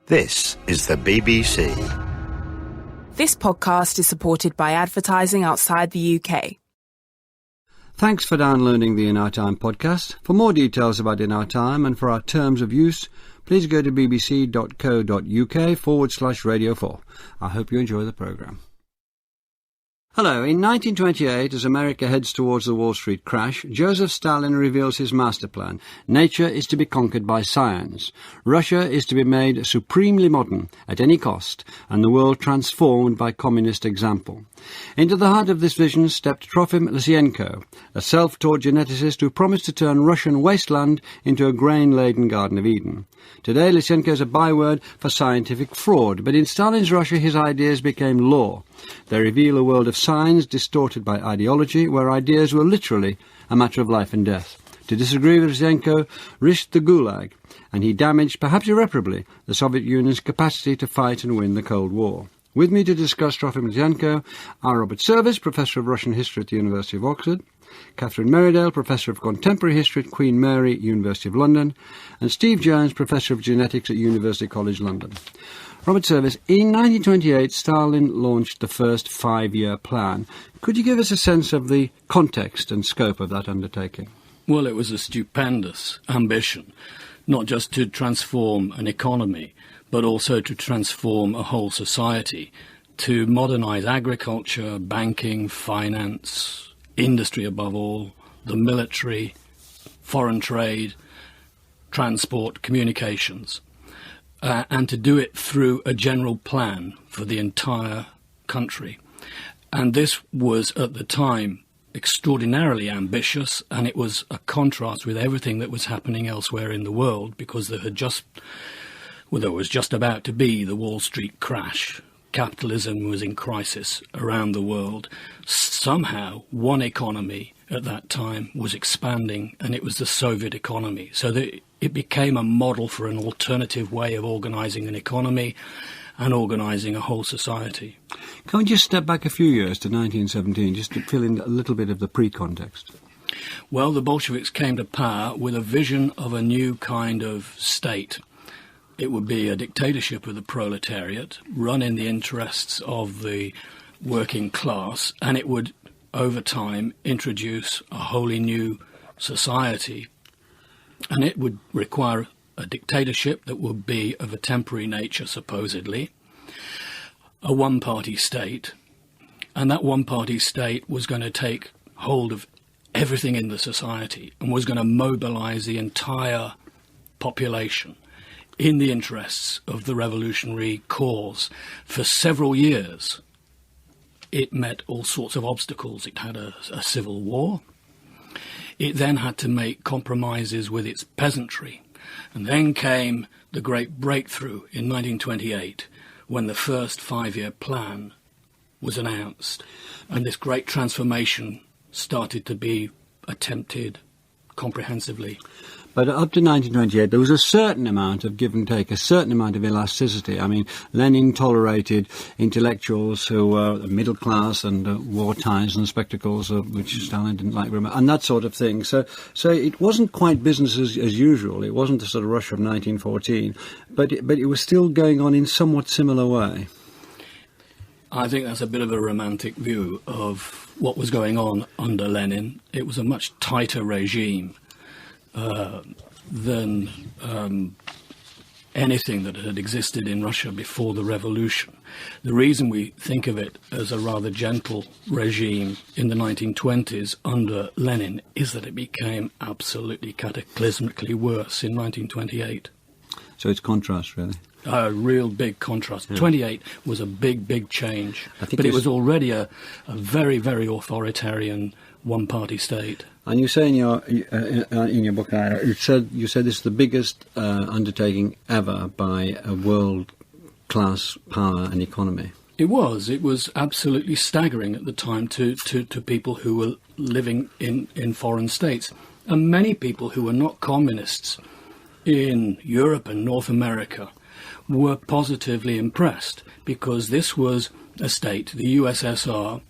This is the BBC. This podcast is supported by advertising outside the UK. Thanks for downloading the In Our Time podcast. For more details about In Our Time and for our terms of use, please go to bbc.co.uk/Radio 4. I hope you enjoy the programme. Hello. In 1928, as America heads towards the Wall Street crash, Joseph Stalin reveals his master plan. Nature is to be conquered by science. Russia is to be made supremely modern at any cost, and the world transformed by communist example. Into the heart of this vision stepped Trofim Lysenko, a self-taught geneticist who promised to turn Russian wasteland into a grain-laden Garden of Eden. Today, Lysenko is a byword for scientific fraud, but in Stalin's Russia his ideas became law. They reveal a world of science distorted by ideology, where ideas were literally a matter of life and death. To disagree with Lysenko risked the gulag, and he damaged, perhaps irreparably, the Soviet Union's capacity to fight and win the Cold War. With me to discuss Trofim Lysenko are Robert Service, Professor of Russian History at the University of Oxford, Catherine Merridale, Professor of Contemporary History at Queen Mary, University of London, and Steve Jones, Professor of Genetics at University College London. Robert Service, in 1928 Stalin launched the first five-year plan. Could you give us a sense of the context and scope of that undertaking? Well, it was a stupendous ambition, not just to transform an economy, but also to transform a whole society, to modernise agriculture, banking, finance, industry above all, the military, foreign trade, transport, communications, and to do it through a general plan for the entire country. And this was, at the time, extraordinarily ambitious, and it was a contrast with everything that was happening elsewhere in the world, because there was just about to be the Wall Street crash. Capitalism was in crisis around the world. Somehow, one economy at that time was expanding, and it was the Soviet economy. So that it became a model for an alternative way of organising an economy and organising a whole society. Can we just step back a few years to 1917, just to fill in a little bit of the pre-context? Well, the Bolsheviks came to power with a vision of a new kind of state. It would be a dictatorship of the proletariat, run in the interests of the working class, and it would, over time, introduce a wholly new society. And it would require a dictatorship that would be of a temporary nature, supposedly, a one-party state, and that one-party state was going to take hold of everything in the society and was going to mobilise the entire population in the interests of the revolutionary cause. For several years, it met all sorts of obstacles. It had a civil war. It then had to make compromises with its peasantry. And then came the great breakthrough in 1928, when the first five-year plan was announced. And this great transformation started to be attempted comprehensively. But up to 1928, there was a certain amount of give and take, a certain amount of elasticity. I mean, Lenin tolerated intellectuals who were middle class and wore ties and spectacles, which Stalin didn't like very much, and that sort of thing. So it wasn't quite business as usual. It wasn't the sort of Russia of 1914, but it was still going on in somewhat similar way. I think that's a bit of a romantic view of what was going on under Lenin. It was a much tighter regime than anything that had existed in Russia before the revolution. The reason we think of it as a rather gentle regime in the 1920s under Lenin is that it became absolutely cataclysmically worse in 1928. So it's contrast, really. A real big contrast. Yeah. 28 was a big change, but it was already a very, very authoritarian one-party state. And you say in your book, you said this is the biggest undertaking ever by a world-class power and economy. It was absolutely staggering at the time to people who were living in foreign states, and many people who were not communists in Europe and North America were positively impressed, because this was a state, the USSR,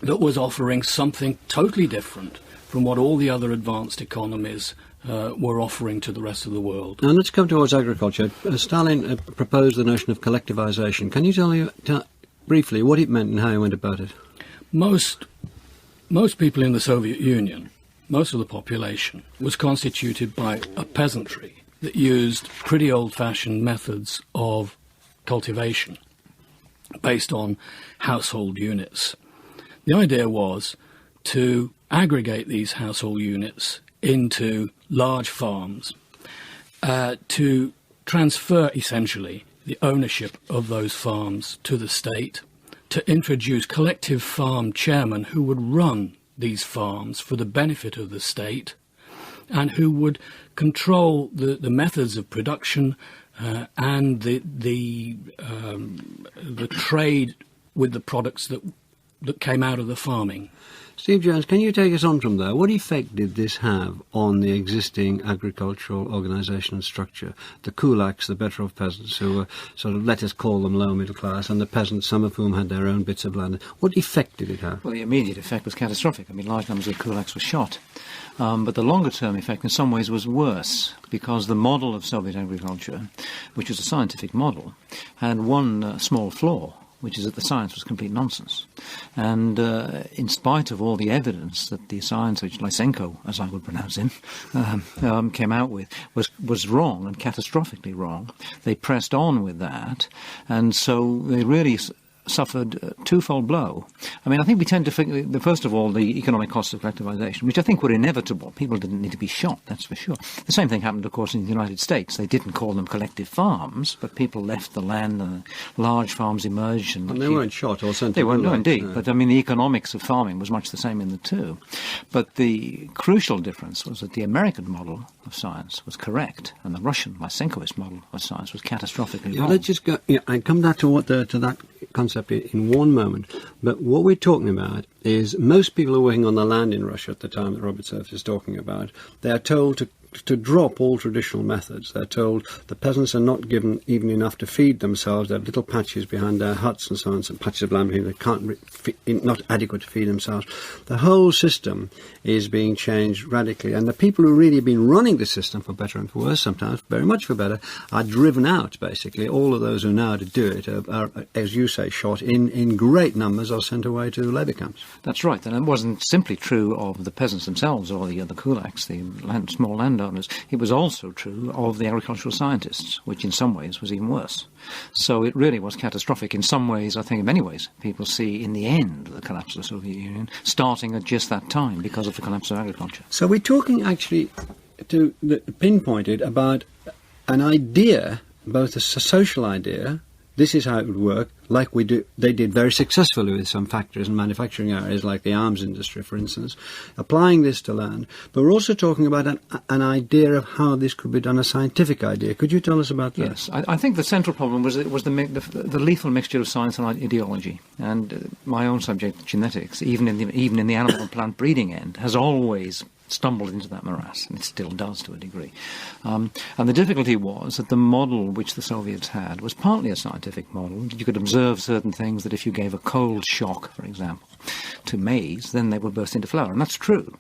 that was offering something totally different from what all the other advanced economies Mm-hmm. were offering to the rest of the world. Now let's come towards agriculture. Stalin proposed the notion of collectivization. Can you tell briefly what it meant and how he went about it? Most people in the Soviet Union, most of the population, was constituted by a peasantry that used pretty old-fashioned methods of cultivation based on household units. The idea was to aggregate these household units into large farms, to transfer essentially the ownership of those farms to the state, to introduce collective farm chairmen who would run these farms for the benefit of the state and who would control the methods of production and the trade with the products that came out of the farming. Steve Jones, can you take us on from there? What effect did this have on the existing agricultural organisation and structure? The kulaks, the better-off peasants, who were sort of, let us call them low middle class, and the peasants, some of whom had their own bits of land. What effect did it have? Well, the immediate effect was catastrophic. I mean, large numbers of kulaks were shot. But the longer-term effect in some ways was worse, because the model of Soviet agriculture, which was a scientific model, had one small flaw, which is that the science was complete nonsense. And in spite of all the evidence that the science which Lysenko, as I would pronounce him, came out with, was wrong and catastrophically wrong, they pressed on with that, and so they really suffered a twofold blow. I mean, I think we tend to think, first of all, the economic costs of collectivization, which I think were inevitable. People didn't need to be shot, that's for sure. The same thing happened, of course, in the United States. They didn't call them collective farms, but people left the land and large farms emerged. And they weren't shot or sent to They weren't, no, indeed. No. But, I mean, the economics of farming was much the same in the two. But the crucial difference was that the American model of science was correct, and the Russian Lysenkoist model of science was catastrophically wrong. Let's just go, and come back to that concept in one moment. But what we're talking about is most people who are working on the land in Russia at the time that Robert Surf is talking about, they are told to drop all traditional methods. They're told the peasants are not given even enough to feed themselves. They have little patches behind their huts and so on, some patches of land they can't not adequate to feed themselves. The whole system is being changed radically, and the people who really have been running the system, for better and for worse, sometimes very much for better, are driven out. Basically, all of those who know how to do it are, as you say, shot in great numbers or sent away to labour camps. That's right, and it wasn't simply true of the peasants themselves or the kulaks, the small landowners. It was also true of the agricultural scientists, which in some ways was even worse. So it really was catastrophic. In some ways, I think in many ways, people see in the end the collapse of the Soviet Union starting at just that time because of the collapse of agriculture. So we're talking actually pinpointed about an idea, both a social idea, this is how it would work, like they did very successfully with some factories and manufacturing areas like the arms industry, for instance, applying this to land. But we're also talking about an idea of how this could be done, a scientific idea. Could you tell us about that? Yes, I think the central problem was the lethal mixture of science and ideology. And my own subject, genetics, even in the animal and plant breeding end, has always stumbled into that morass, and it still does to a degree. And the difficulty was that the model which the Soviets had was partly a scientific model. You could observe certain things that if you gave a cold shock, for example, to maize, then they would burst into flower, and that's true.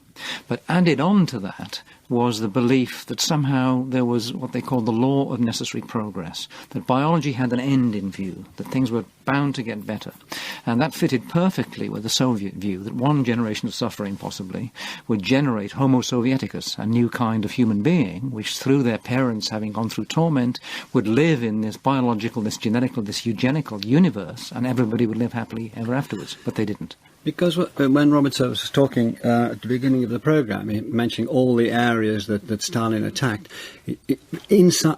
But added on to that was the belief that somehow there was what they called the law of necessary progress, that biology had an end in view, that things were bound to get better. And that fitted perfectly with the Soviet view that one generation of suffering, possibly, would generate Homo Sovieticus, a new kind of human being, which through their parents having gone through torment, would live in this biological, this genetical, this eugenical universe, and everybody would live happily ever afterwards. But they didn't. Because when Robert Surf was talking at the beginning of the programme, he mentioning all the areas that Stalin attacked,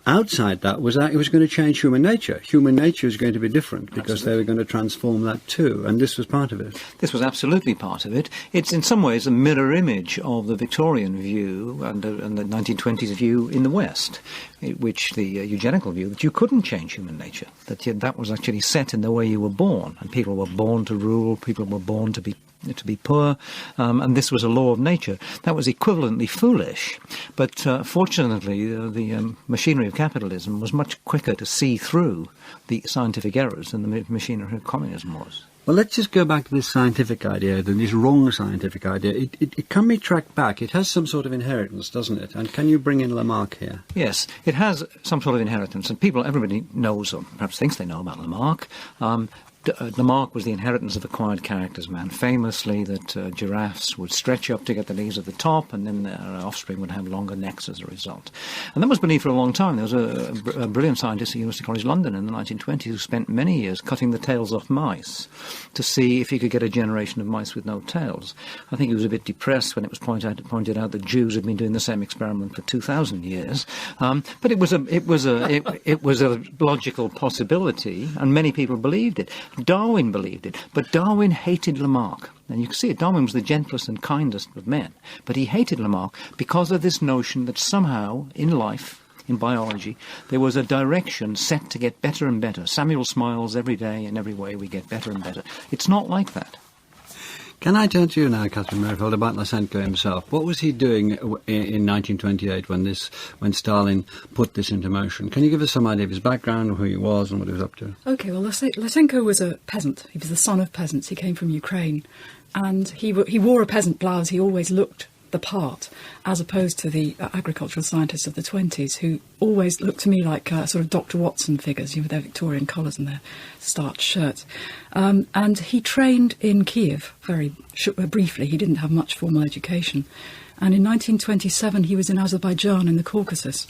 outside that was that it was going to change human nature. Human nature is going to be different because they were going to transform that too, and this was part of it. This was absolutely part of it. It's in some ways a mirror image of the Victorian view and the 1920s view in the West, which the eugenical view that you couldn't change human nature, that was actually set in the way you were born, and people were born to rule, people were born to be poor, and this was a law of nature. That was equivalently foolish, but fortunately the machinery of capitalism was much quicker to see through the scientific errors than the machinery of communism was. Well, let's just go back to this scientific idea, then this wrong scientific idea. It can be tracked back. It has some sort of inheritance, doesn't it? And can you bring in Lamarck here? Yes, it has some sort of inheritance, and everybody knows, or perhaps thinks they know about Lamarck. Lamarck was the inheritance of acquired characters man, famously that giraffes would stretch up to get the leaves at the top, and then their offspring would have longer necks as a result. And that was believed for a long time. There was a brilliant scientist at University College London in the 1920s who spent many years cutting the tails off mice to see if he could get a generation of mice with no tails. I think he was a bit depressed when it was pointed out that Jews had been doing the same experiment for 2,000 years. But it was a logical possibility, and many people believed it. Darwin believed it, but Darwin hated Lamarck. And you can see it, Darwin was the gentlest and kindest of men, but he hated Lamarck because of this notion that somehow in life, in biology, there was a direction set to get better and better. Samuel smiles every day, and every way we get better and better. It's not like that. Can I turn to you now, Catherine Merridale, about Lysenko himself? What was he doing in 1928 when Stalin put this into motion? Can you give us some idea of his background, who he was and what he was up to? OK, well, Lysenko was a peasant. He was the son of peasants. He came from Ukraine. And he wore a peasant blouse. He always looked the part, as opposed to the agricultural scientists of the 20s, who always looked to me like sort of Dr. Watson figures, with their Victorian collars and their starched shirts. And he trained in Kiev very briefly. He didn't have much formal education. And in 1927, he was in Azerbaijan in the Caucasus.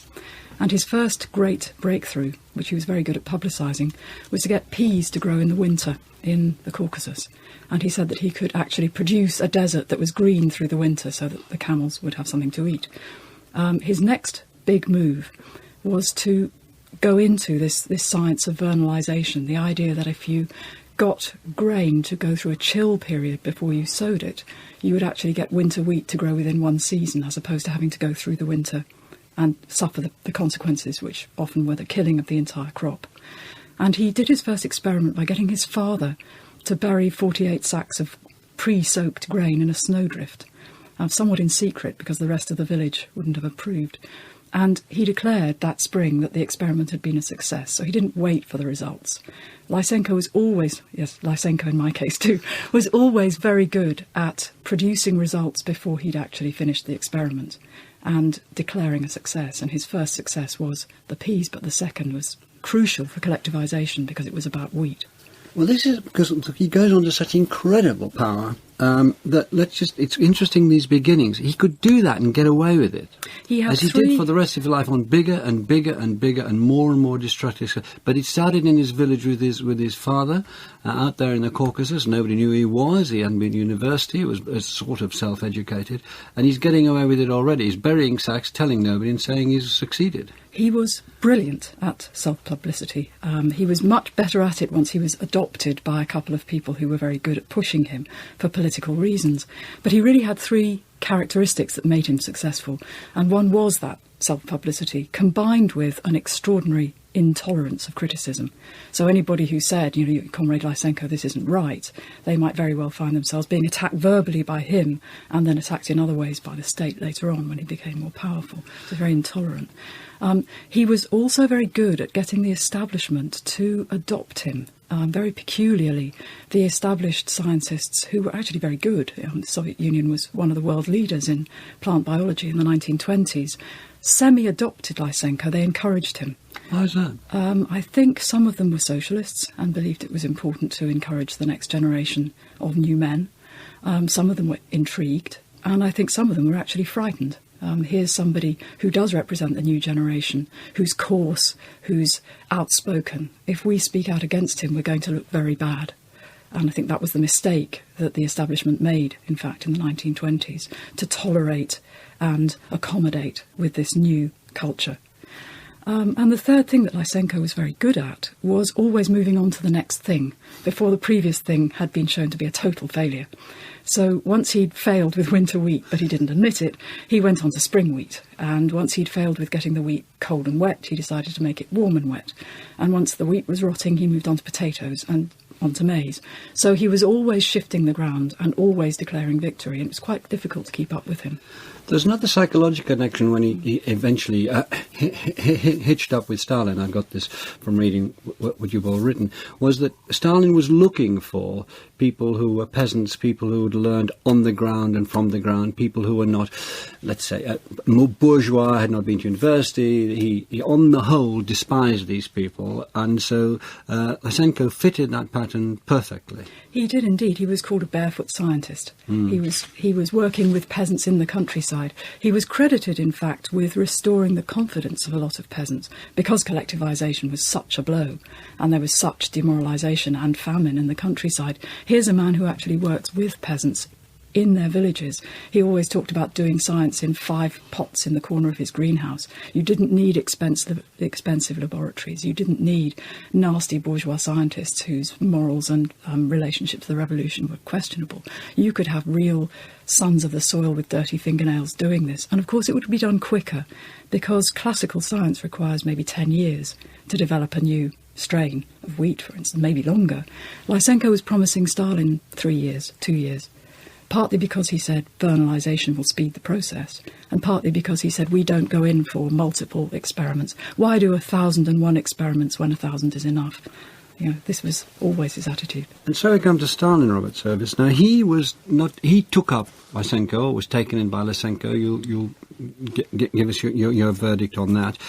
And his first great breakthrough, which he was very good at publicising, was to get peas to grow in the winter in the Caucasus. And he said that he could actually produce a desert that was green through the winter so that the camels would have something to eat. His next big move was to go into this science of vernalisation, the idea that if you got grain to go through a chill period before you sowed it, you would actually get winter wheat to grow within one season, as opposed to having to go through the winter and suffer the consequences, which often were the killing of the entire crop. And he did his first experiment by getting his father to bury 48 sacks of pre-soaked grain in a snowdrift, somewhat in secret because the rest of the village wouldn't have approved. And he declared that spring that the experiment had been a success, so he didn't wait for the results. Lysenko was always, yes, Lysenko in my case too, was always very good at producing results before he'd actually finished the experiment and declaring a success. And his first success was the peas, but the second was crucial for collectivisation because it was about wheat. Well, this is because he goes on to such incredible power that it's interesting, these beginnings. He could do that and get away with it. As he did for the rest of his life, on bigger and bigger and bigger and more destructive. But it started in his village with his father out there in the Caucasus. Nobody knew who he was. He hadn't been to university. He was sort of self-educated. And he's getting away with it already. He's burying sacks, telling nobody and saying he's succeeded. He was brilliant at self-publicity. He was much better at it once he was adopted by a couple of people who were very good at pushing him for political reasons. But he really had three characteristics that made him successful. And one was that self-publicity, combined with an extraordinary intolerance of criticism. So anybody who said, Comrade Lysenko, this isn't right, they might very well find themselves being attacked verbally by him and then attacked in other ways by the state later on when he became more powerful. So very intolerant. He was also very good at getting the establishment to adopt him. Very peculiarly, the established scientists who were actually very good, the Soviet Union was one of the world leaders in plant biology in the 1920s, semi-adopted Lysenko. They encouraged him. Why is that? I think some of them were socialists and believed it was important to encourage the next generation of new men. Some of them were intrigued, and I think some of them were actually frightened. Here's somebody who does represent the new generation, who's coarse, who's outspoken. If we speak out against him, we're going to look very bad. And I think that was the mistake that the establishment made, in fact, in the 1920s, to tolerate and accommodate with this new culture. And the third thing that Lysenko was very good at was always moving on to the next thing before the previous thing had been shown to be a total failure. So once he'd failed with winter wheat, but he didn't admit it, he went on to spring wheat. And once he'd failed with getting the wheat cold and wet, he decided to make it warm and wet. And once the wheat was rotting, he moved on to potatoes and on to maize. So he was always shifting the ground and always declaring victory, and it was quite difficult to keep up with him. There's another psychological connection when he eventually hitched up with Stalin. I got this from reading what you've all written, was that Stalin was looking for people who were peasants, people who had learned on the ground and from the ground, people who were not, let's say, more bourgeois, had not been to university. He on the whole, despised these people, and so Lysenko fitted that pattern perfectly. He did indeed. He was called a barefoot scientist. He was working with peasants in the countryside. He was credited, in fact, with restoring the confidence of a lot of peasants, because collectivisation was such a blow and there was such demoralisation and famine in the countryside. Here's a man who actually works with peasants in their villages. He always talked about doing science in 5 pots in the corner of his greenhouse. You didn't need expensive laboratories. You didn't need nasty bourgeois scientists whose morals and relationship to the revolution were questionable. You could have real sons of the soil with dirty fingernails doing this. And of course it would be done quicker, because classical science requires maybe 10 years to develop a new strain of wheat, for instance, maybe longer. Lysenko was promising Stalin 3 years, 2 years. Partly because he said vernalisation will speed the process, and partly because he said we don't go in for multiple experiments. Why do 1,001 experiments when 1,000 is enough? You know, this was always his attitude. And so we come to Stalin, Robert Service. Now, he took up Lysenko, or was taken in by Lysenko. You'll give us your verdict on that.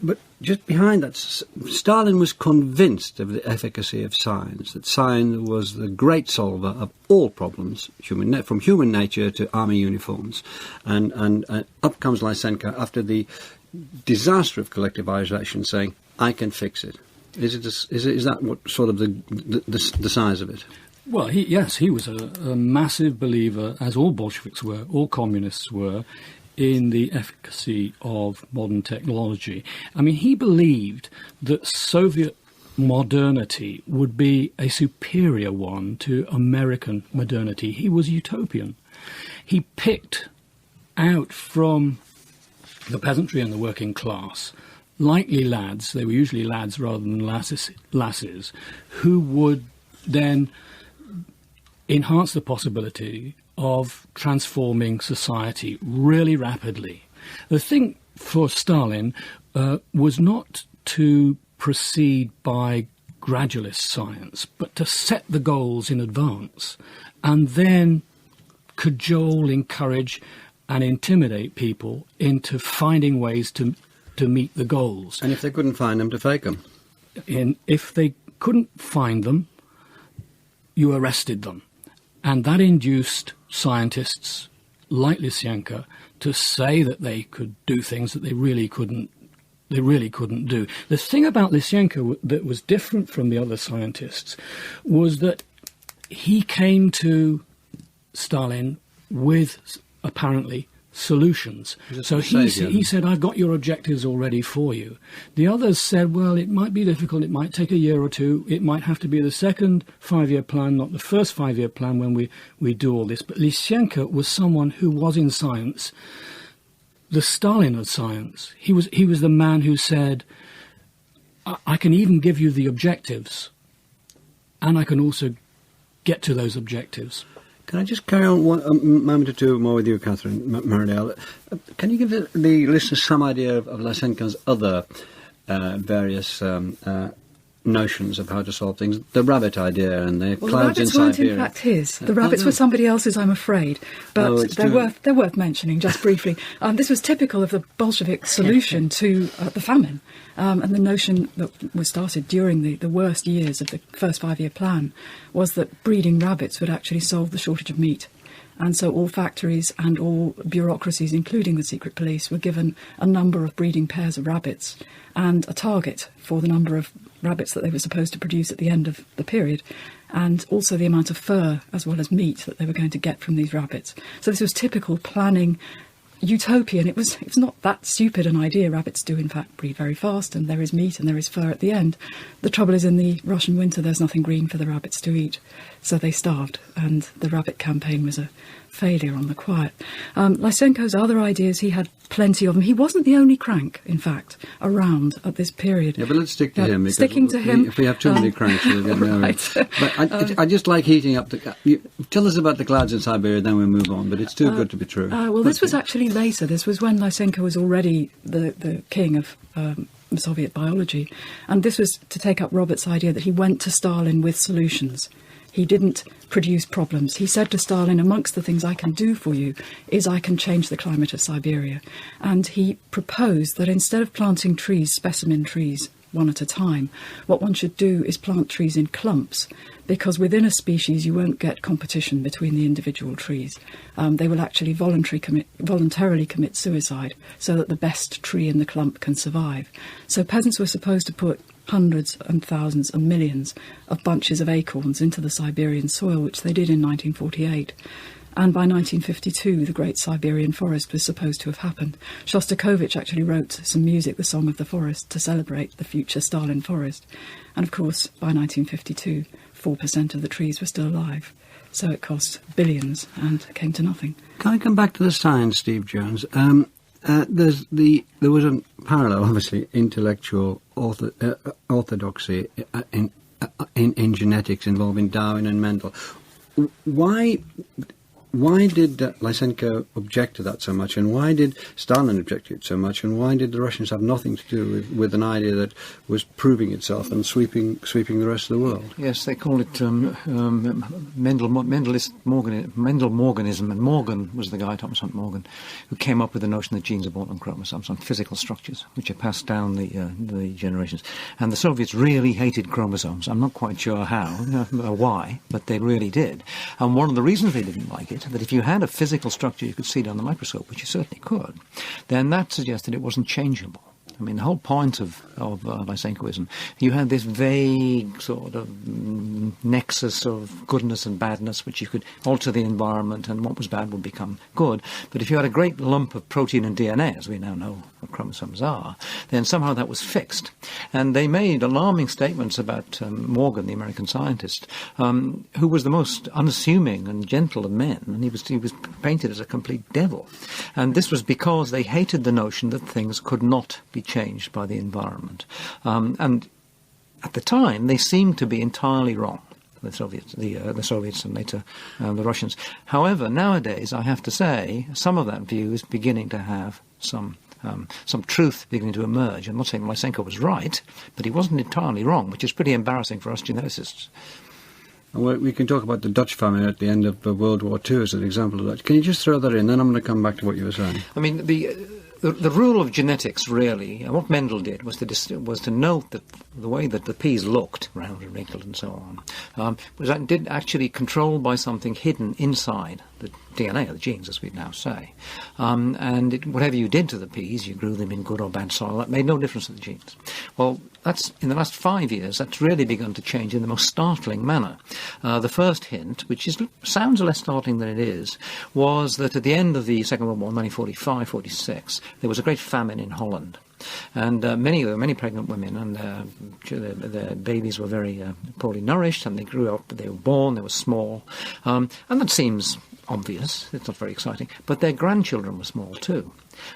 But just behind that, Stalin was convinced of the efficacy of science, that science was the great solver of all problems, from human nature to army uniforms. And up comes Lysenko after the disaster of collectivization, saying, I can fix it. Is that what sort of the size of it? Well, he was a massive believer, as all Bolsheviks were, all communists were, in the efficacy of modern technology. I mean, he believed that Soviet modernity would be a superior one to American modernity. He was utopian. He picked out from the peasantry and the working class likely lads, they were usually lads rather than lasses, who would then enhance the possibility of transforming society really rapidly. The thing for Stalin was not to proceed by gradualist science, but to set the goals in advance and then cajole, encourage and intimidate people into finding ways to meet the goals. And if they couldn't find them, to fake them. If they couldn't find them, you arrested them. And that induced scientists like Lysenko to say that they could do things that they really couldn't do. The thing about Lysenko that was different from the other scientists was that he came to Stalin with apparently solutions. So he said, I've got your objectives already for you. The others said, well, it might be difficult, it might take a year or two, it might have to be the second 5-year plan, not the first 5-year plan when we do all this. But Lysenko was someone who was in science, the Stalin of science. He was the man who said, I can even give you the objectives, and I can also get to those objectives. Can I just carry on a moment or two more with you, Catherine Merridale? Can you give the listeners some idea of Lysenko's other various notions of how to solve things? The rabbit idea and the clouds in Siberia. The rabbits weren't in fact his. The rabbits were somebody else's, I'm afraid. But they're worth mentioning just briefly. This was typical of the Bolshevik solution to the famine. And the notion that was started during the worst years of the first 5-year plan was that breeding rabbits would actually solve the shortage of meat. And so all factories and all bureaucracies, including the secret police, were given a number of breeding pairs of rabbits and a target for the number of rabbits that they were supposed to produce at the end of the period, and also the amount of fur as well as meat that they were going to get from these rabbits. So this was typical planning, utopian. It was not that stupid an idea. Rabbits do in fact breed very fast, and there is meat and there is fur at the end. The trouble is, in the Russian winter there's nothing green for the rabbits to eat. So they starved, and the rabbit campaign was a failure on the quiet. Lysenko's other ideas, he had plenty of them. He wasn't the only crank, in fact, around at this period. Yeah, but let's stick to him. Sticking to him. If we have too many cranks, we'll get nowhere. Right. But I just like heating up tell us about the clouds in Siberia, then we'll move on. But it's too good to be true. Well, this was actually later. This was when Lysenko was already the king of Soviet biology. And this was to take up Robert's idea that he went to Stalin with solutions. He didn't produce problems. He said to Stalin, amongst the things I can do for you is I can change the climate of Siberia. And he proposed that instead of planting trees, specimen trees, one at a time, what one should do is plant trees in clumps, because within a species you won't get competition between the individual trees. They will actually voluntarily commit suicide so that the best tree in the clump can survive. So peasants were supposed to put hundreds and thousands and millions of bunches of acorns into the Siberian soil, which they did in 1948. And by 1952, the Great Siberian Forest was supposed to have happened. Shostakovich actually wrote some music, the Song of the Forest, to celebrate the future Stalin forest. And of course, by 1952, 4% of the trees were still alive. So it cost billions and came to nothing. Can I come back to the science, Steve Jones? There was a parallel, obviously, intellectual orthodoxy in genetics involving Darwin and Mendel. Why did Lysenko object to that so much, and why did Stalin object to it so much, and why did the Russians have nothing to do with an idea that was proving itself and sweeping the rest of the world? Yes, they call it Mendel-Morganism, and Morgan was the guy, Thomas Hunt Morgan, who came up with the notion that genes are built on chromosomes, on physical structures, which are passed down the generations. And the Soviets really hated chromosomes. I'm not quite sure how, why, but they really did. And one of the reasons they didn't like it, that if you had a physical structure you could see down the microscope, which you certainly could, then that suggested it wasn't changeable. I mean, the whole point of Lysenkoism, you had this vague sort of nexus of goodness and badness, which you could alter the environment, and what was bad would become good. But if you had a great lump of protein and DNA, as we now know what chromosomes are, then somehow that was fixed. And they made alarming statements about Morgan, the American scientist, who was the most unassuming and gentle of men, and he was painted as a complete devil. And this was because they hated the notion that things could not be changed by the environment. And at the time, they seemed to be entirely wrong, the Soviets and later the Russians. However, nowadays, I have to say, some of that view is beginning to have some truth beginning to emerge. I'm not saying Lysenko was right, but he wasn't entirely wrong, which is pretty embarrassing for us geneticists. Well, we can talk about the Dutch famine at the end of World War II as an example of that. Can you just throw that in? Then I'm going to come back to what you were saying. I mean, the rule of genetics, really, and what Mendel did was to note that the way that the peas looked, round and wrinkled and so on, was actually controlled by something hidden inside the DNA, or the genes, as we now say. Whatever you did to the peas, you grew them in good or bad soil, that made no difference to the genes. Well, in the last 5 years, that's really begun to change in the most startling manner. The first hint, which sounds less startling than it is, was that at the end of the Second World War, 1945-46, there was a great famine in Holland. And there were many pregnant women, and their babies were very poorly nourished, and they grew up, they were born, they were small. And that seems obvious, it's not very exciting, but their grandchildren were small too.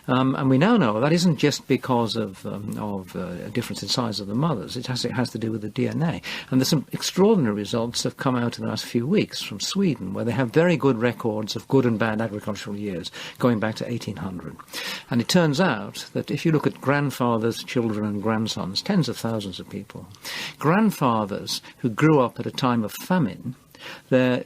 And we now know that isn't just because of a difference in size of the mothers. It has to do with the DNA. And there's some extraordinary results that have come out in the last few weeks from Sweden, where they have very good records of good and bad agricultural years, going back to 1800. And it turns out that if you look at grandfathers, children and grandsons, tens of thousands of people, grandfathers who grew up at a time of famine, their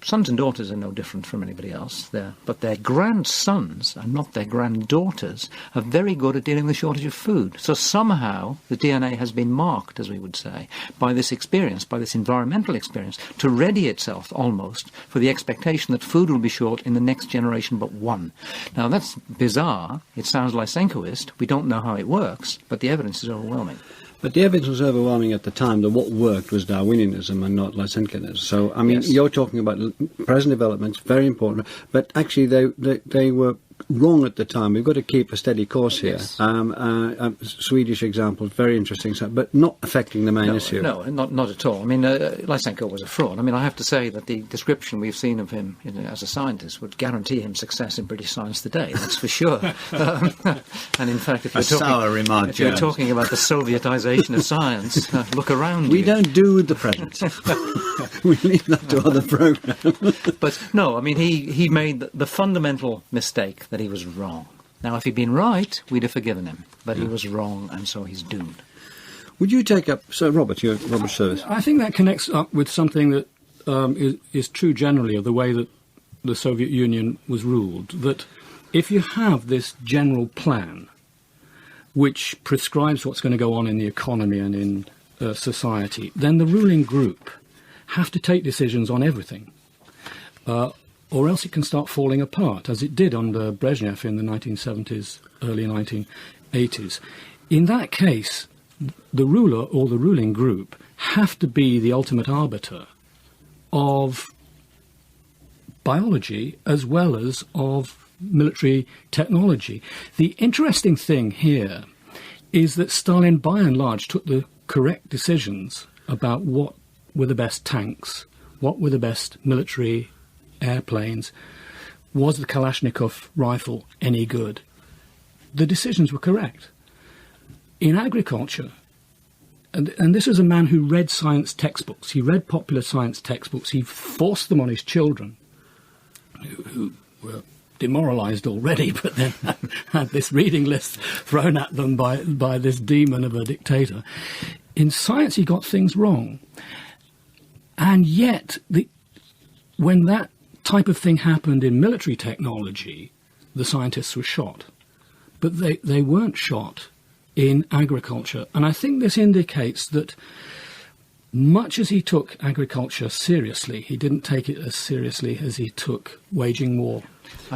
sons and daughters are no different from anybody else there, but their grandsons, and not their granddaughters, are very good at dealing with the shortage of food. So somehow the DNA has been marked, as we would say, by this experience, by this environmental experience, to ready itself almost for the expectation that food will be short in the next generation but one. Now that's bizarre. It sounds Lysenkoist. We don't know how it works, but the evidence is overwhelming. But the evidence was overwhelming at the time that what worked was Darwinianism and not Lysenkoism. So, I mean, yes. You're talking about present developments, very important, but actually they were wrong at the time. We've got to keep a steady course here. Yes. Swedish example, very interesting, but not affecting the main issue. No, not at all. I mean, Lysenko was a fraud. I mean, I have to say that the description we've seen of him as a scientist would guarantee him success in British science today, that's for sure. And in fact, if you're talking about the Sovietization of science, look around We you. don't do the present. We leave that to other programmes. But no, I mean, he made the fundamental mistake that he was wrong. Now, if he'd been right, we'd have forgiven him. But he was wrong, and so he's doomed. Would you take up... So, Robert Service. I think that connects up with something that is true generally of the way that the Soviet Union was ruled, that if you have this general plan which prescribes what's going to go on in the economy and in society, then the ruling group have to take decisions on everything. Or else it can start falling apart, as it did under Brezhnev in the 1970s, early 1980s. In that case, the ruler or the ruling group have to be the ultimate arbiter of biology as well as of military technology. The interesting thing here is that Stalin, by and large, took the correct decisions about what were the best tanks, what were the best military airplanes, was the Kalashnikov rifle any good? The decisions were correct. In agriculture, and this was a man who read science textbooks, he read popular science textbooks, he forced them on his children, who were demoralised already, but then had this reading list thrown at them by this demon of a dictator. In science, he got things wrong. And yet, when that type of thing happened in military technology, the scientists were shot. But they weren't shot in agriculture. And I think this indicates that much as he took agriculture seriously, he didn't take it as seriously as he took waging war.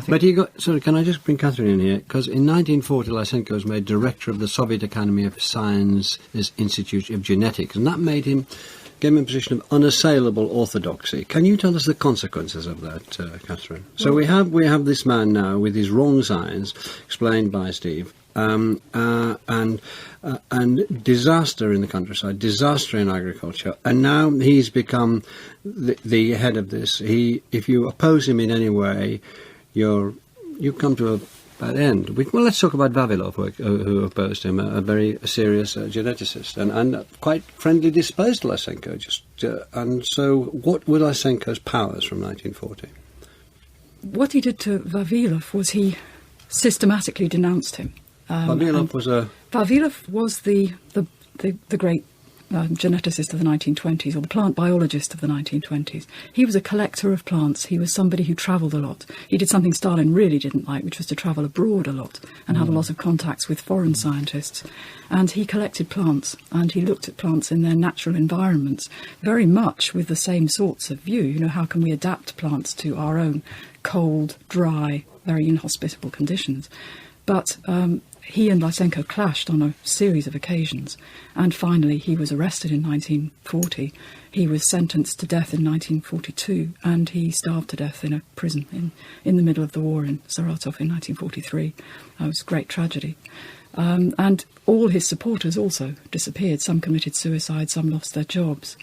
But he got... Sorry, can I just bring Catherine in here? Because in 1940, Lysenko was made director of the Soviet Academy of Sciences Institute of Genetics, and that gave him a position of unassailable orthodoxy. Can you tell us the consequences of that, Catherine? So we have this man now with his wrong science, explained by Steve, and disaster in the countryside, disaster in agriculture, and now he's become the head of this. If you oppose him in any way, you come to a bad end. Well, let's talk about Vavilov, who opposed him, a very serious geneticist, and quite friendly disposed to Lysenko. And so, what were Lysenko's powers from 1940? What he did to Vavilov was he systematically denounced him. Vavilov was the great geneticist of the 1920s, or the plant biologist of the 1920s. He was a collector of plants. He was somebody who travelled a lot. He did something Stalin really didn't like, which was to travel abroad a lot and have a lot of contacts with foreign scientists. And he collected plants, and he looked at plants in their natural environments, very much with the same sorts of view. You know, how can we adapt plants to our own cold, dry, very inhospitable conditions? But he and Lysenko clashed on a series of occasions, and finally he was arrested in 1940. He was sentenced to death in 1942, and he starved to death in a prison in the middle of the war in Saratov in 1943. It was a great tragedy. And all his supporters also disappeared. Some committed suicide, some lost their jobs.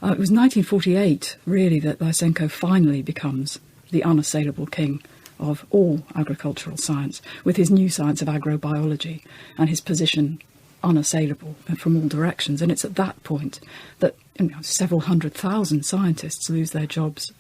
It was 1948, really, that Lysenko finally becomes the unassailable king of all agricultural science, with his new science of agrobiology and his position unassailable from all directions. And it's at that point that several 100,000 scientists lose their jobs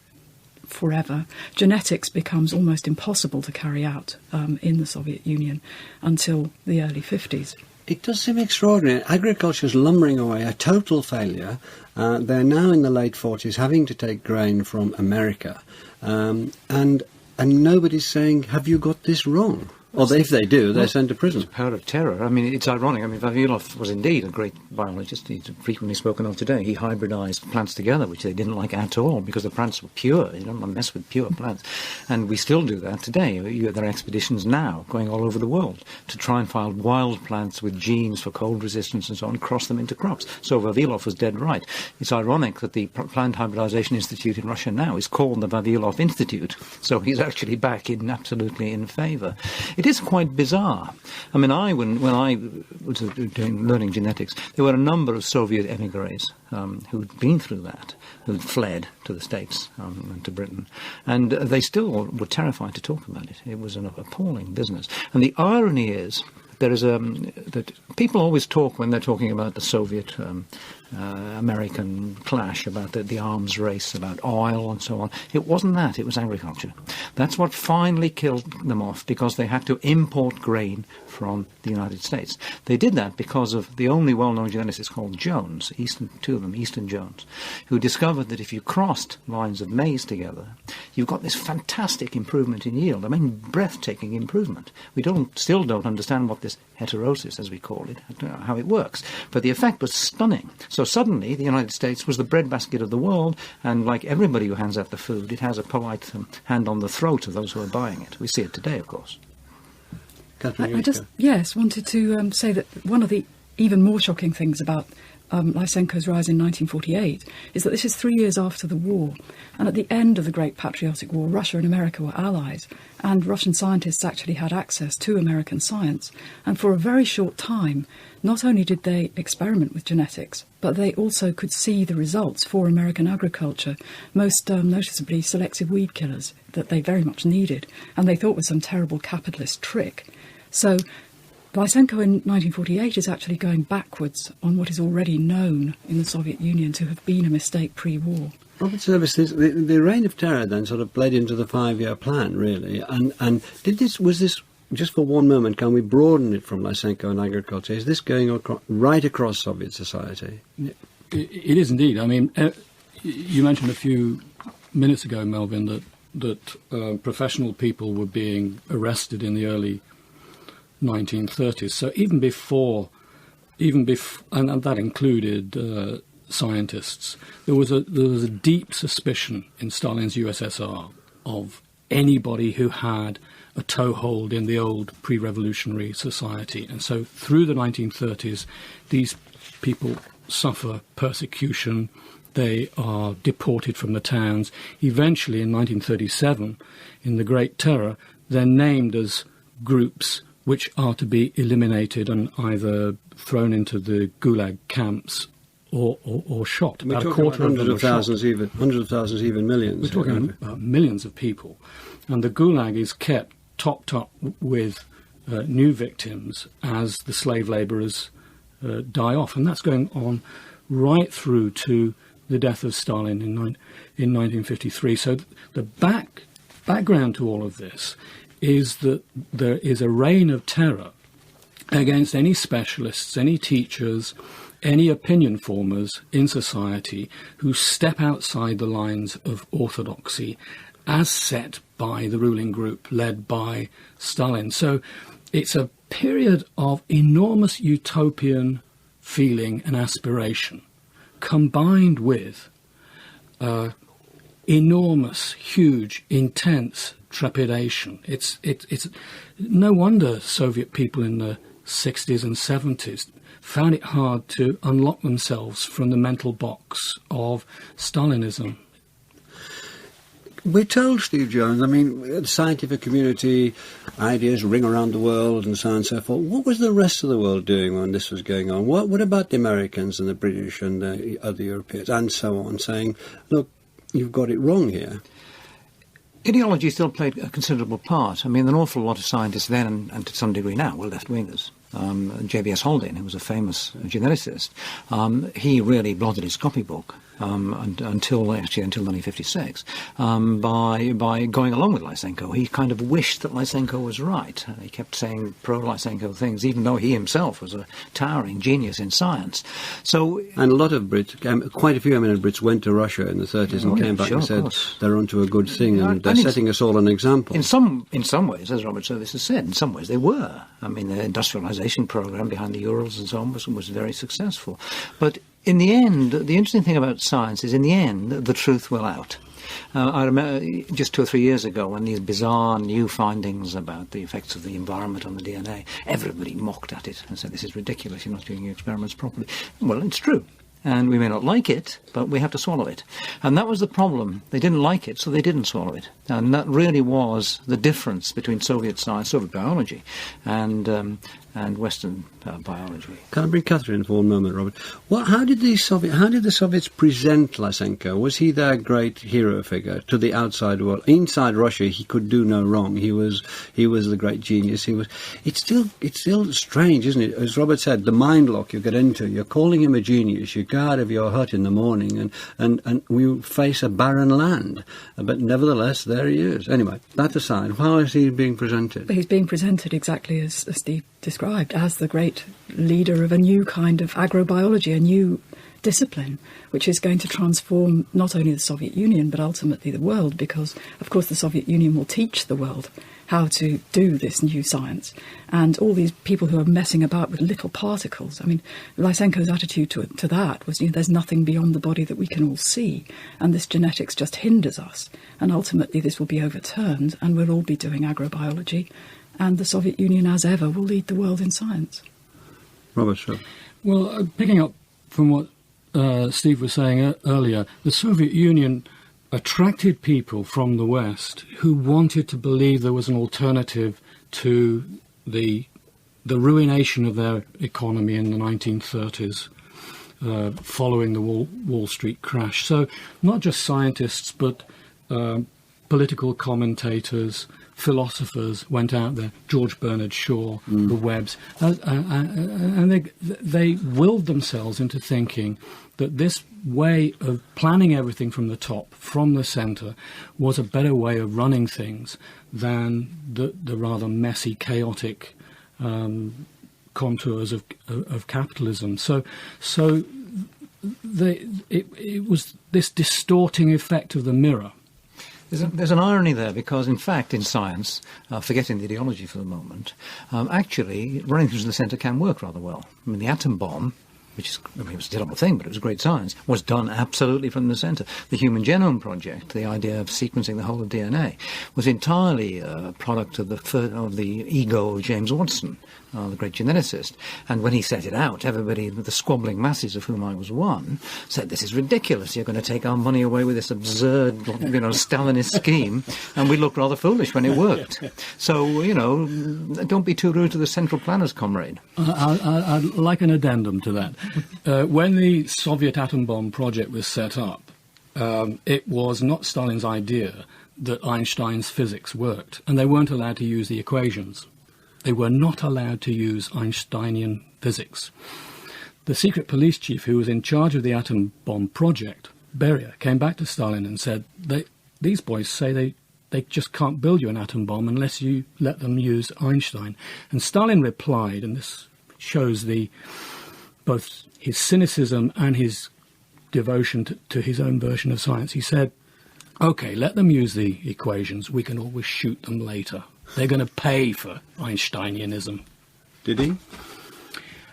forever. Genetics becomes almost impossible to carry out in the Soviet Union until the early 50s. It does seem extraordinary. Agriculture's lumbering away, a total failure. They're now in the late 40s having to take grain from America. And nobody's saying, have you got this wrong? Or if they do, they're sent to prison. It's a power of terror. I mean, it's ironic. I mean, Vavilov was indeed a great biologist. He's frequently spoken of today. He hybridized plants together, which they didn't like at all, because the plants were pure. You don't want to mess with pure plants. And we still do that today. There are expeditions now going all over the world to try and find wild plants with genes for cold resistance and so on, cross them into crops. So Vavilov was dead right. It's ironic that the Plant Hybridization Institute in Russia now is called the Vavilov Institute. So he's actually back absolutely in favour. It is quite bizarre. I mean, when I was learning genetics, there were a number of Soviet emigres who'd been through that, who'd fled to the States and to Britain, and they still were terrified to talk about it. It was an appalling business. And the irony is, there is that people always talk, when they're talking about the Soviet American clash, about the arms race, about oil and so on. It wasn't that, it was agriculture. That's what finally killed them off, because they had to import grain from the United States. They did that because of the only well-known geneticist called Jones, two of them, Easton Jones, who discovered that if you crossed lines of maize together, you've got this fantastic improvement in yield. I mean, breathtaking improvement. We still don't understand what this heterosis, as we call it, how it works. But the effect was stunning. So suddenly the United States was the breadbasket of the world, and like everybody who hands out the food, it has a polite hand on the throat of those who are buying it. We see it today, of course. I just, wanted to say that one of the even more shocking things about Lysenko's rise in 1948 is that this is 3 years after the war, and at the end of the Great Patriotic War, Russia and America were allies, and Russian scientists actually had access to American science, and for a very short time, not only did they experiment with genetics, but they also could see the results for American agriculture, most noticeably selective weed killers that they very much needed, and they thought was some terrible capitalist trick. So Lysenko in 1948 is actually going backwards on what is already known in the Soviet Union to have been a mistake pre-war. Robert Service, the reign of terror then sort of bled into the 5-year plan, really. And was this, just for one moment, can we broaden it from Lysenko and agriculture? Is this going right across Soviet society? It is indeed. I mean, you mentioned a few minutes ago, Melvyn, that professional people were being arrested in the early 1930s. So even before, and that included scientists, there was a deep suspicion in Stalin's USSR of anybody who had a toehold in the old pre-revolutionary society. And so through the 1930s, these people suffer persecution. They are deported from the towns. Eventually, in 1937, in the Great Terror, they're named as groups which are to be eliminated and either thrown into the gulag camps or shot. We're talking about hundreds of thousands, even millions. We're talking about millions of people. And the gulag is kept topped up with new victims as the slave labourers die off. And that's going on right through to the death of Stalin in 1953. So the background to all of this is that there is a reign of terror against any specialists, any teachers, any opinion formers in society who step outside the lines of orthodoxy as set by the ruling group led by Stalin. So it's a period of enormous utopian feeling and aspiration combined with enormous, huge, intense trepidation. It's no wonder Soviet people in the 60s and 70s found it hard to unlock themselves from the mental box of Stalinism. We're told, Steve Jones, I mean, the scientific community, ideas ring around the world and so on and so forth. What was the rest of the world doing when this was going on? What about the Americans and the British and the other Europeans and so on, saying, look, you've got it wrong here? Ideology still played a considerable part. I mean, an awful lot of scientists then, and to some degree now, were left-wingers. J.B.S. Haldane, who was a famous geneticist, he really blotted his copybook until 1956 by going along with Lysenko. He kind of wished that Lysenko was right. He kept saying pro-Lysenko things, even though he himself was a towering genius in science. And a lot of Brits, quite a few eminent Brits, went to Russia in the 30s and came back and said they're onto a good thing, and they're setting us all an example. In some ways, as Robert Service has said, in some ways they were. I mean, the industrialization program behind the Urals and so on was very successful. But in the end, the interesting thing about science is, in the end, the truth will out. I remember just 2 or 3 years ago when these bizarre new findings about the effects of the environment on the DNA, everybody mocked at it and said, this is ridiculous, you're not doing your experiments properly. Well, it's true. And we may not like it, but we have to swallow it. And that was the problem. They didn't like it, so they didn't swallow it. And that really was the difference between Soviet science, Soviet biology, and Western biology. Can I bring Catherine in for one moment, Robert? How did the Soviets present Lysenko? Was he their great hero figure to the outside world? Inside Russia, he could do no wrong. He was the great genius. It's still strange, isn't it? As Robert said, the mind lock you get into. You're calling him a genius. You go out of your hut in the morning, and we face a barren land. But nevertheless, there he is. Anyway, that aside, how is he being presented? He's being presented exactly as Steve described, as the great leader of a new kind of agrobiology, a new discipline, which is going to transform not only the Soviet Union, but ultimately the world, because, of course, the Soviet Union will teach the world how to do this new science. And all these people who are messing about with little particles, I mean, Lysenko's attitude to that was, there's nothing beyond the body that we can all see, and this genetics just hinders us. And ultimately this will be overturned, and we'll all be doing agrobiology, and the Soviet Union, as ever, will lead the world in science. Robert, sure. Well, picking up from what Steve was saying earlier, the Soviet Union attracted people from the West who wanted to believe there was an alternative to the ruination of their economy in the 1930s following the Wall Street crash. So not just scientists, but political commentators, philosophers went out there, George Bernard Shaw, the Webbs, and they willed themselves into thinking that this way of planning everything from the top, from the centre, was a better way of running things than the rather messy, chaotic contours of capitalism. So it was this distorting effect of the mirror. There's an irony there, because, in fact, in science, forgetting the ideology for the moment, actually, running things to the centre can work rather well. I mean, the atom bomb, which is, it was a terrible thing, but it was great science, was done absolutely from the centre. The Human Genome Project, the idea of sequencing the whole of DNA, was entirely a product of the ego of James Watson, the great geneticist. And when he set it out, everybody, the squabbling masses of whom I was one, said, this is ridiculous, you're going to take our money away with this absurd, Stalinist scheme, and we looked rather foolish when it worked. So, don't be too rude to the central planners, comrade. I'd like an addendum to that. When the Soviet atom bomb project was set up, it was not Stalin's idea that Einstein's physics worked, and they weren't allowed to use the equations. They were not allowed to use Einsteinian physics. The secret police chief who was in charge of the atom bomb project, Beria, came back to Stalin and said, these boys say they just can't build you an atom bomb unless you let them use Einstein. And Stalin replied, and this shows both his cynicism and his devotion to his own version of science. He said, OK, let them use the equations. We can always shoot them later. They're going to pay for Einsteinianism. Did he?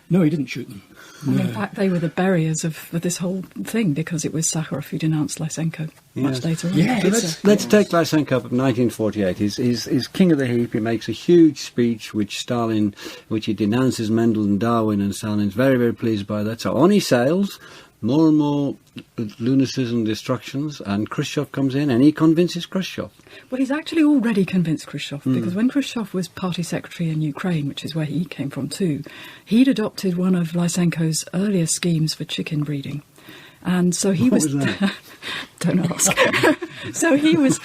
No, he didn't shoot them. No. In fact, they were the barriers of this whole thing, because it was Sakharov who denounced Lysenko much later on. Yeah, let's take Lysenko up in 1948. He's king of the heap. He makes a huge speech which he denounces Mendel and Darwin, and Stalin's very, very pleased by that. So on he sails, more and more lunacies and destructions, and Khrushchev comes in and he convinces Khrushchev. Well, he's actually already convinced Khrushchev, because when Khrushchev was party secretary in Ukraine, which is where he came from too, he'd adopted one of Lysenko's earlier schemes for chicken breeding. And so he was Don't ask. So he was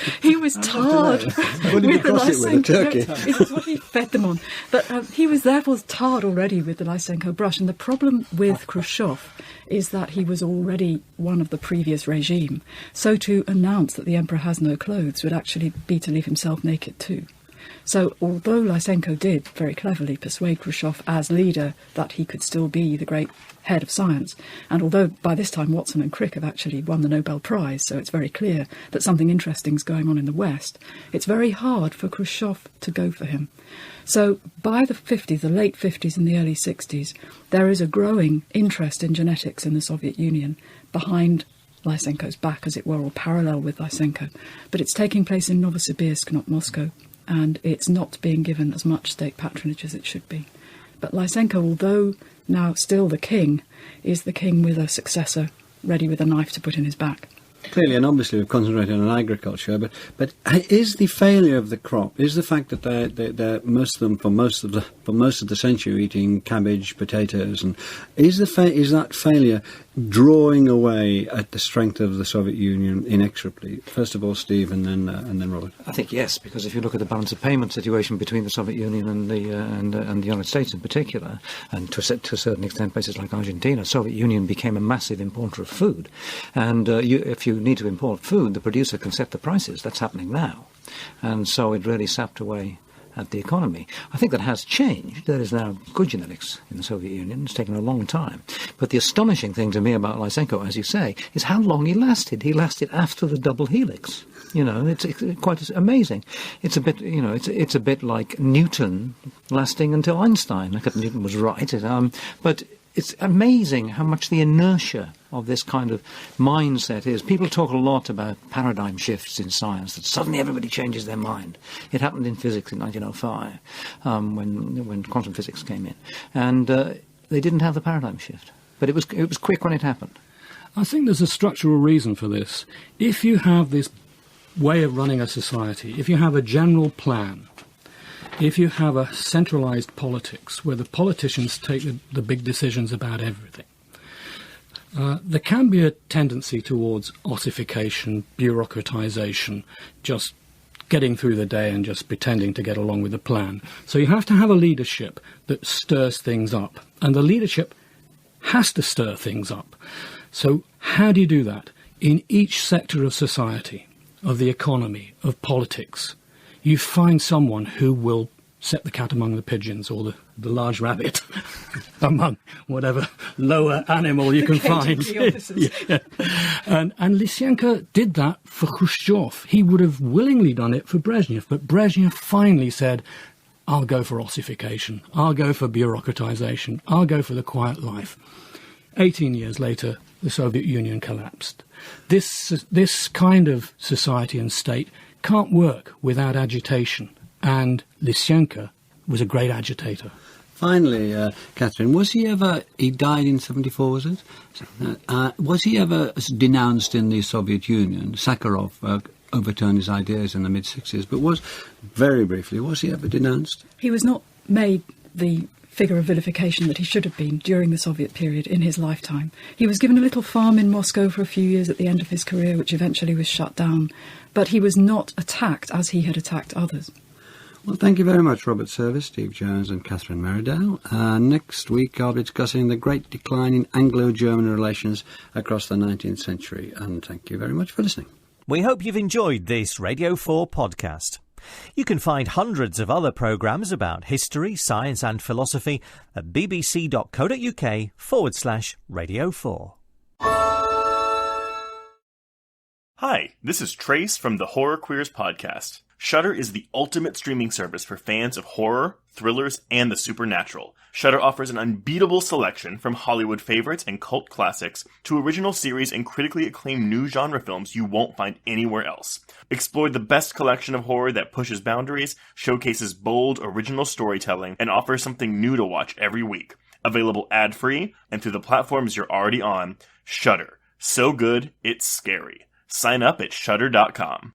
tarred What did he with the cross it with, a turkey? It was what he fed them on. But he was therefore tarred already with the Lysenko brush. And the problem with Khrushchev is that he was already one of the previous regime. So to announce that the emperor has no clothes would actually be to leave himself naked too. So although Lysenko did very cleverly persuade Khrushchev as leader that he could still be the great head of science, and although by this time Watson and Crick have actually won the Nobel Prize, so it's very clear that something interesting is going on in the West, it's very hard for Khrushchev to go for him. So by the 50s, the late 50s and the early 60s, there is a growing interest in genetics in the Soviet Union behind Lysenko's back, as it were, or parallel with Lysenko. But it's taking place in Novosibirsk, not Moscow, and it's not being given as much state patronage as it should be. But Lysenko, although now still the king, is the king with a successor ready with a knife to put in his back. Clearly, and obviously we've concentrated on agriculture, but is the failure of the crop, is the fact that they're most of them for most of the century eating cabbage, potatoes, and is that failure drawing away at the strength of the Soviet Union inexorably? First of all, Steve, and then Robert. I think yes, because if you look at the balance of payment situation between the Soviet Union and the United States in particular, and to a certain extent places like Argentina, the Soviet Union became a massive importer of food, and if you need to import food, the producer can set the prices. That's happening now, and so it really sapped away at the economy. I think that has changed. There is now good genetics in the Soviet Union. It's taken a long time. But the astonishing thing to me about Lysenko, as you say, is how long he lasted. He lasted after the double helix. It's quite amazing. It's a bit, it's a bit like Newton lasting until Einstein. Like Newton was right, but it's amazing how much the inertia of this kind of mindset is. People talk a lot about paradigm shifts in science, that suddenly everybody changes their mind. It happened in physics in 1905, when quantum physics came in. And they didn't have the paradigm shift. But it was quick when it happened. I think there's a structural reason for this. If you have this way of running a society, if you have a general plan, if you have a centralised politics where the politicians take the big decisions about everything, there can be a tendency towards ossification, bureaucratisation, just getting through the day and just pretending to get along with the plan. So you have to have a leadership that stirs things up, and the leadership has to stir things up. So how do you do that? In each sector of society, of the economy, of politics, you find someone who will set the cat among the pigeons, or the large rabbit among whatever lower animal you can find. Yeah. And Lysenko did that for Khrushchev. He would have willingly done it for Brezhnev, but Brezhnev finally said, I'll go for ossification, I'll go for bureaucratization, I'll go for the quiet life. 18 years later, the Soviet Union collapsed. This kind of society and state can't work without agitation, and Lysenko was a great agitator. Finally, Catherine, he died in 74, was it? Was he ever denounced in the Soviet Union? Sakharov overturned his ideas in the mid-60s, but very briefly, was he ever denounced? He was not made the figure of vilification that he should have been during the Soviet period in his lifetime. He was given a little farm in Moscow for a few years at the end of his career, which eventually was shut down, but he was not attacked as he had attacked others. Well, thank you very much, Robert Service, Steve Jones and Catherine Merridale. Next week I'll be discussing the great decline in Anglo-German relations across the 19th century, and thank you very much for listening. We hope you've enjoyed this Radio 4 podcast. You can find hundreds of other programmes about history, science and philosophy at bbc.co.uk/Radio 4. Hi, this is Trace from the Horror Queers podcast. Shudder is the ultimate streaming service for fans of horror, thrillers, and the supernatural. Shudder offers an unbeatable selection from Hollywood favorites and cult classics to original series and critically acclaimed new genre films you won't find anywhere else. Explore the best collection of horror that pushes boundaries, showcases bold, original storytelling, and offers something new to watch every week. Available ad-free and through the platforms you're already on. Shudder. So good, it's scary. Sign up at Shudder.com.